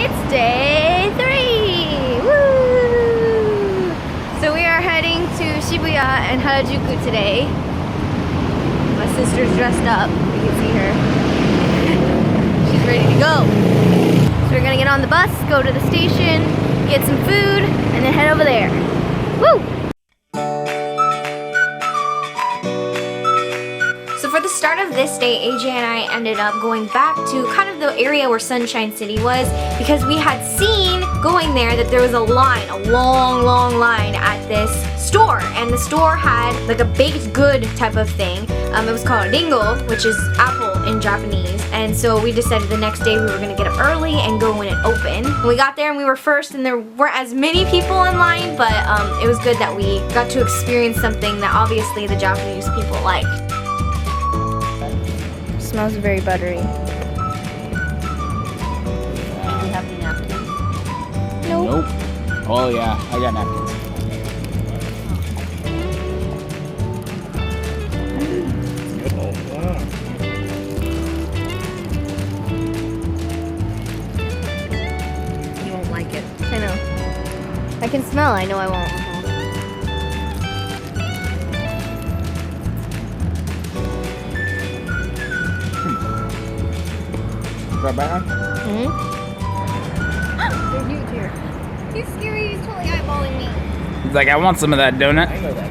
It's day 3! Woo! So we are heading to Shibuya and Harajuku today. My sister's dressed up. You can see her. She's ready to go. So we're gonna get on the bus, go to the station, get some food, and then head over there. Woo! So for the start of this day, AJ and I ended up going back to kind of the area where Sunshine City was because we had seen going there that there was a line, a long line at this store, and the store had like a baked good type of thing. It was called ringo, which is apple in Japanese, and so we decided the next day we were going to get up early and go when it opened. We got there and we were first, and there weren't as many people in line, but it was good that we got to experience something that obviously the Japanese people like. Smells very buttery. Do you have any napkins? Nope. Oh yeah, I got napkins. You won't like it. I know. I can smell, I know I won't. Is that bad? Mm-hmm. They're huge here. He's scary, he's totally eyeballing me. He's like, I want some of that donut. I know that.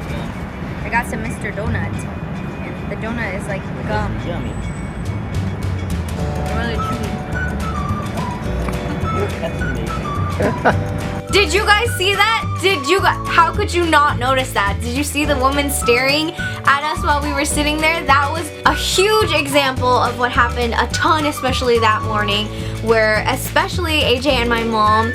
I got some Mr. Donut. And the donut is like gum. Yummy. Really chewy. Did you guys see that? How could you not notice that? Did you see the woman staring at us while we were sitting there? That was a huge example of what happened a ton, especially that morning, where especially AJ and my mom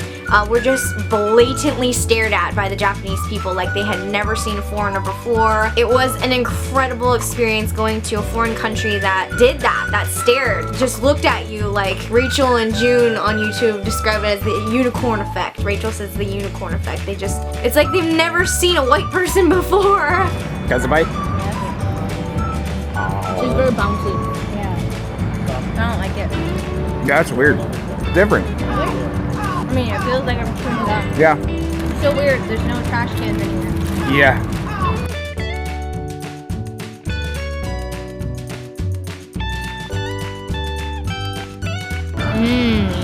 were just blatantly stared at by the Japanese people like they had never seen a foreigner before. It was an incredible experience going to a foreign country that did that stared, just looked at you like Rachel and June on YouTube describe it as the unicorn effect. Rachel says the unicorn effect. It's like they've never seen a white person before. Guys, a bite? She's very bouncy. Yeah. I don't like it. Yeah, that's weird. Different. I mean, it feels like I'm chewing gum. Yeah. It's so weird. There's no trash cans anymore. Yeah.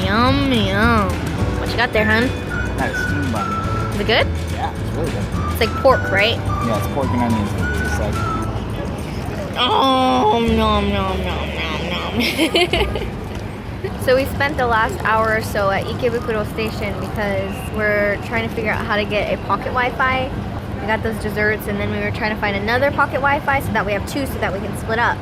Yum, yum. What you got there, hun? Nice steam bun. Is it good? Yeah, it's really good. It's like pork, right? Yeah, it's pork and onions. It's like, Oh, nom, nom, nom, nom, nom. So we spent the last hour or so at Ikebukuro Station because we're trying to figure out how to get a pocket Wi-Fi. We got those desserts, and then we were trying to find another pocket Wi-Fi so that we have two so that we can split up.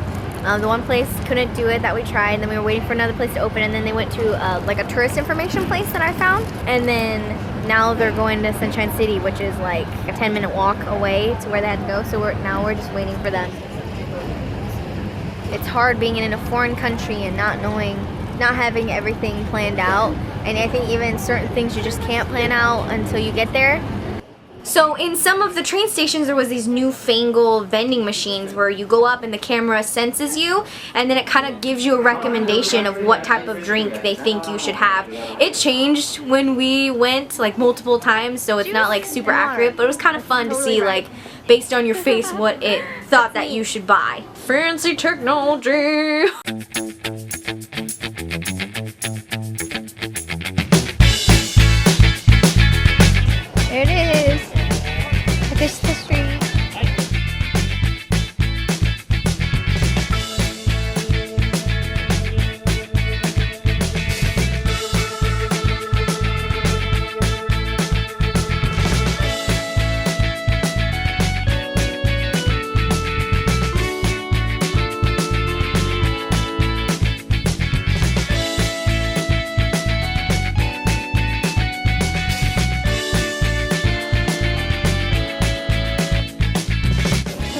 The one place couldn't do it that we tried, and then we were waiting for another place to open, and then they went to like a tourist information place that I found, and then now they're going to Sunshine City, which is like a 10-minute walk away to where they had to go, so we're just waiting for them. It's hard being in a foreign country and not having everything planned out, and I think even certain things you just can't plan out until you get there. So in some of the train stations there was these newfangled vending machines where you go up and the camera senses you, and then it kind of gives you a recommendation of what type of drink they think you should have. It changed when we went like multiple times, so it's not like super accurate, but it was kind of fun to see like based on your face what it thought that you should buy. Fancy technology! There it is. This is the street.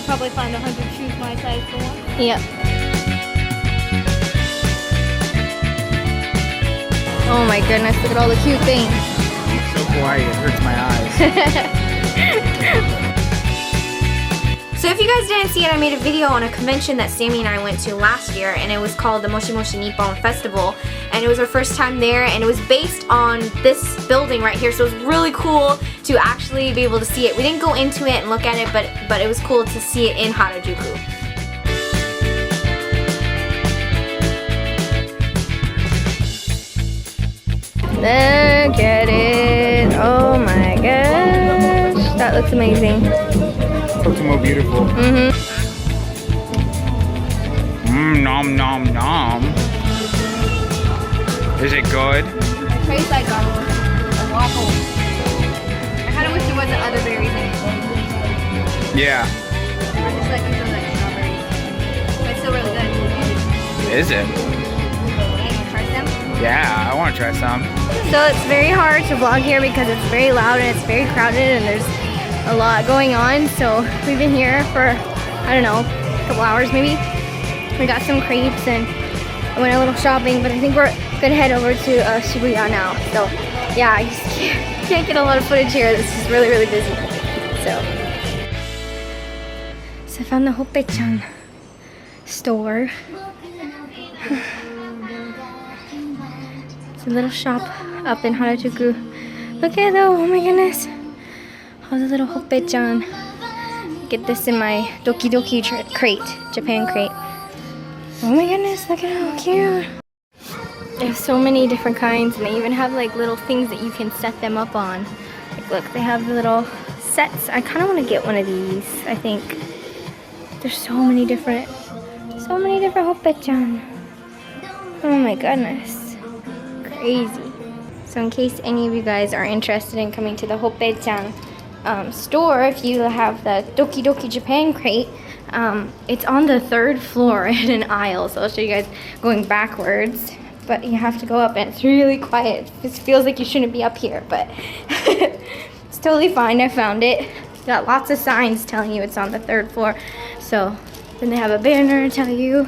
Probably find 100 shoes my size for one. Yep. Oh my goodness, look at all the cute things. it's so quiet, it hurts my eyes. So if you guys didn't see it, I made a video on a convention that Sammy and I went to last year, and it was called the Moshi Moshi Nippon Festival, and it was our first time there, and it was based on this building right here, so it was really cool to actually be able to see it. We didn't go into it and look at it, but it was cool to see it in Harajuku. Look at it. Oh my gosh. That looks amazing. Looks more beautiful. Nom nom nom. Is it good? It tastes like a waffle. I kind of wish there wasn't other berries in it. Yeah. I just like it like strawberries. But it's still really good. Is it? Hey, you try some? Yeah, I want to try some. So it's very hard to vlog here because it's very loud and it's very crowded and there's a lot going on. So we've been here for, I don't know, a couple hours maybe. We got some crepes and I went a little shopping, but I think we're gonna head over to Shibuya now. So yeah, I just can't get a lot of footage here. This is really, really busy. So I found the Hoppe-chan store. It's a little shop up in Harajuku. Look at it though, oh my goodness. All the little Hoppe-chan. Get this in my Doki Doki crate, Japan crate. Oh my goodness, look at how cute. They have so many different kinds, and they even have like little things that you can set them up on. Like look, they have the little sets. I kind of want to get one of these, I think. There's so many different Hoppe-chan. Oh my goodness, crazy. So in case any of you guys are interested in coming to the Hoppe-chan store, if you have the Doki Doki Japan crate, it's on the 3rd floor in an aisle, so I'll show you guys going backwards, but you have to go up and it's really quiet. It feels like you shouldn't be up here, but it's totally fine. I found it. Got lots of signs telling you it's on the 3rd floor. So then they have a banner to tell you,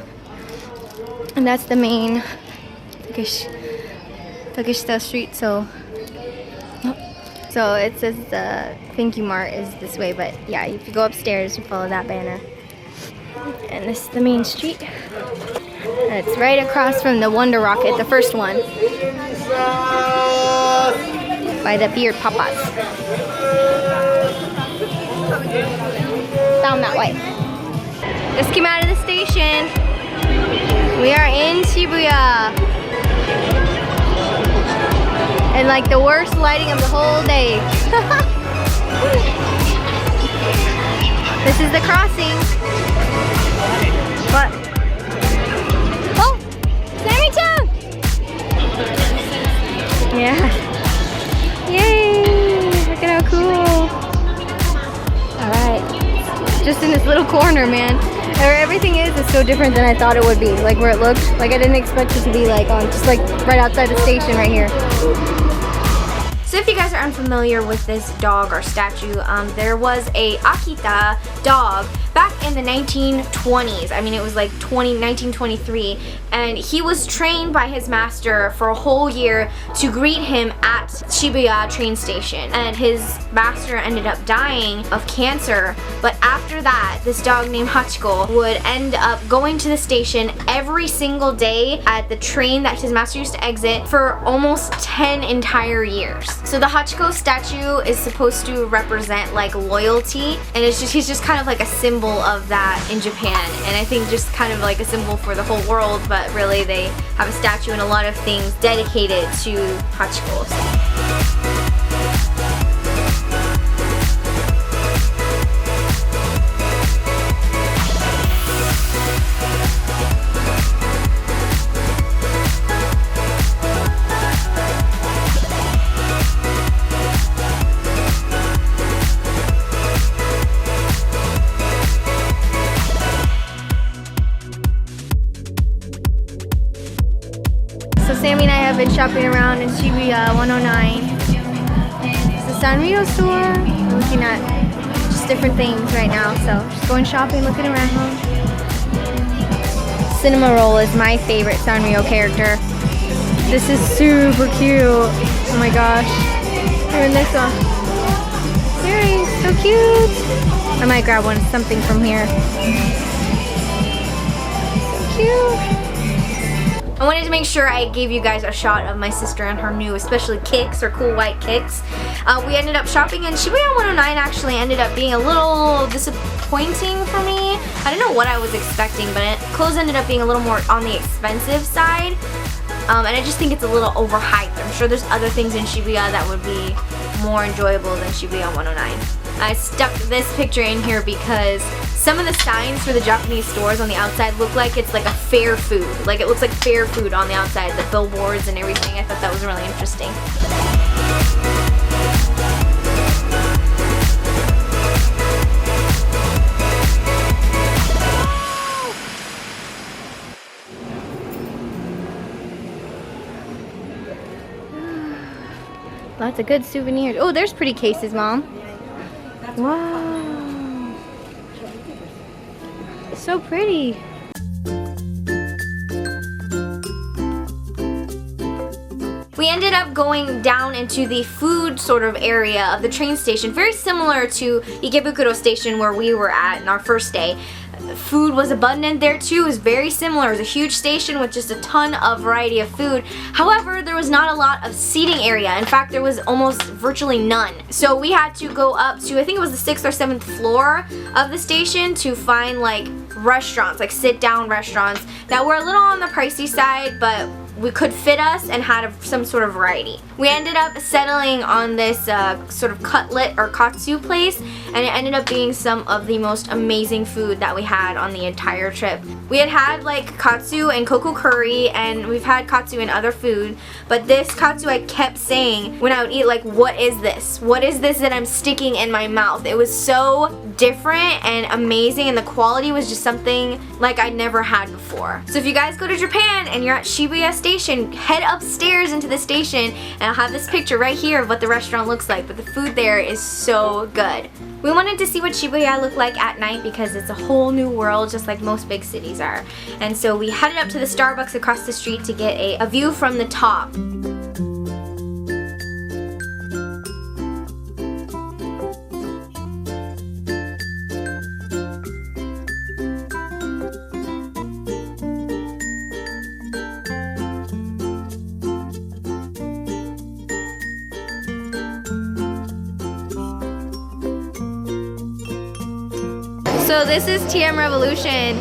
and that's the main Takeshita Street. So it says the Thank You Mart is this way, but yeah, if you go upstairs, you follow that banner. And this is the main street. And it's right across from the Wonder Rocket, the first one. By the Beard Papas. Down that way. Just came out of the station. We are in Shibuya. And like the worst lighting of the whole day. This is the crossing. What? Oh! Sammy-chan! Yeah. Yay! Look at how cool. Alright. Just in this little corner, man. Where everything is so different than I thought it would be. Like where it looked. Like I didn't expect it to be like on just like right outside the station right here. So if you guys are unfamiliar with this dog or statue, there was a Akita dog back in the 1920s. I mean, it was like 1923, and he was trained by his master for a whole year to greet him at Shibuya train station, and his master ended up dying of cancer. But after that, this dog named Hachiko would end up going to the station every single day at the train that his master used to exit for almost 10 entire years. So the Hachiko statue is supposed to represent like loyalty, and he's just kind of like a symbol of that in Japan, and I think just kind of like a symbol for the whole world, but really they have a statue and a lot of things dedicated to Hachiko. So Sammy and I have been shopping around in Shibuya 109. It's the Sanrio store. We're looking at just different things right now. So just going shopping, looking around. Cinema Roll is my favorite Sanrio character. This is super cute. Oh my gosh. And this one. Earrings, so cute. I might grab something from here. So cute. I wanted to make sure I gave you guys a shot of my sister and her new, especially kicks, or cool white kicks. We ended up shopping in Shibuya 109. Actually ended up being a little disappointing for me. I don't know what I was expecting, but clothes ended up being a little more on the expensive side. And I just think it's a little overhyped. I'm sure there's other things in Shibuya that would be more enjoyable than Shibuya 109. I stuck this picture in here because some of the signs for the Japanese stores on the outside look like it's like a fair food. Like it looks like fair food on the outside, the billboards and everything. I thought that was really interesting. Lots of good souvenirs. Oh, there's pretty cases, Mom. Wow. So pretty. We ended up going down into the food sort of area of the train station, very similar to Ikebukuro Station where we were at in our first day. Food was abundant there too. It was very similar. It was a huge station with just a ton of variety of food. However, there was not a lot of seating area. In fact, there was almost virtually none. So we had to go up to, I think it was the 6th or 7th floor of the station to find like restaurants, like sit-down restaurants that were a little on the pricey side, but we could fit us and had some sort of variety. We ended up settling on this sort of cutlet or katsu place, and it ended up being some of the most amazing food that we had on the entire trip. We had like katsu and cocoa curry, and we've had katsu and other food, but this katsu I kept saying when I would eat, like, what is this? What is this that I'm sticking in my mouth? It was so different and amazing, and the quality was just something like I'd never had before. So if you guys go to Japan and you're at Shibuya Station, head upstairs into the station, and I'll have this picture right here of what the restaurant looks like, but the food there is so good. We wanted to see what Shibuya looked like at night because it's a whole new world, just like most big cities are. And so we headed up to the Starbucks across the street to get a view from the top. So this is TM Revolution.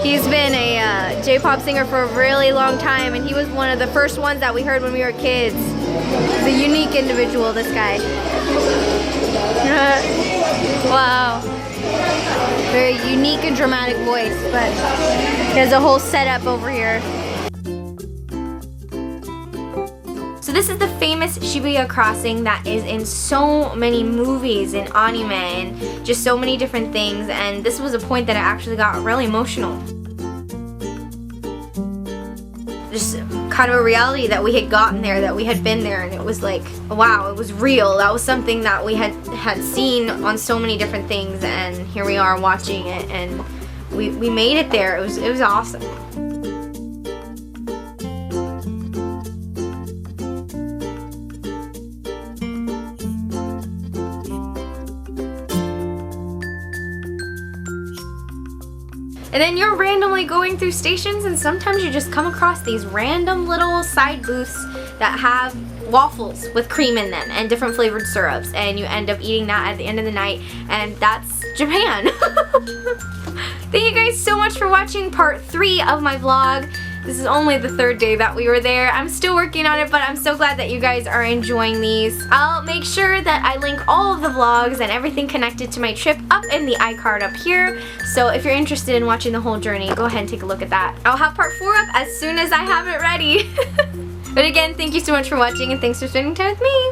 He's been a J-pop singer for a really long time, and he was one of the first ones that we heard when we were kids. He's a unique individual, this guy. Wow. Very unique and dramatic voice, but he has a whole setup over here. So this is the famous Shibuya crossing that is in so many movies and anime and just so many different things, and this was a point that I actually got really emotional. Just kind of a reality that we had gotten there, that we had been there, and it was like, wow, it was real. That was something that we had seen on so many different things, and here we are watching it, and we made it there. It was awesome. And then you're randomly going through stations, and sometimes you just come across these random little side booths that have waffles with cream in them and different flavored syrups, and you end up eating that at the end of the night, and that's Japan. Thank you guys so much for watching part 3 of my vlog. This is only the 3rd day that we were there. I'm still working on it, but I'm so glad that you guys are enjoying these. I'll make sure that I link all of the vlogs and everything connected to my trip up in the iCard up here. So if you're interested in watching the whole journey, go ahead and take a look at that. I'll have part 4 up as soon as I have it ready. But again, thank you so much for watching, and thanks for spending time with me.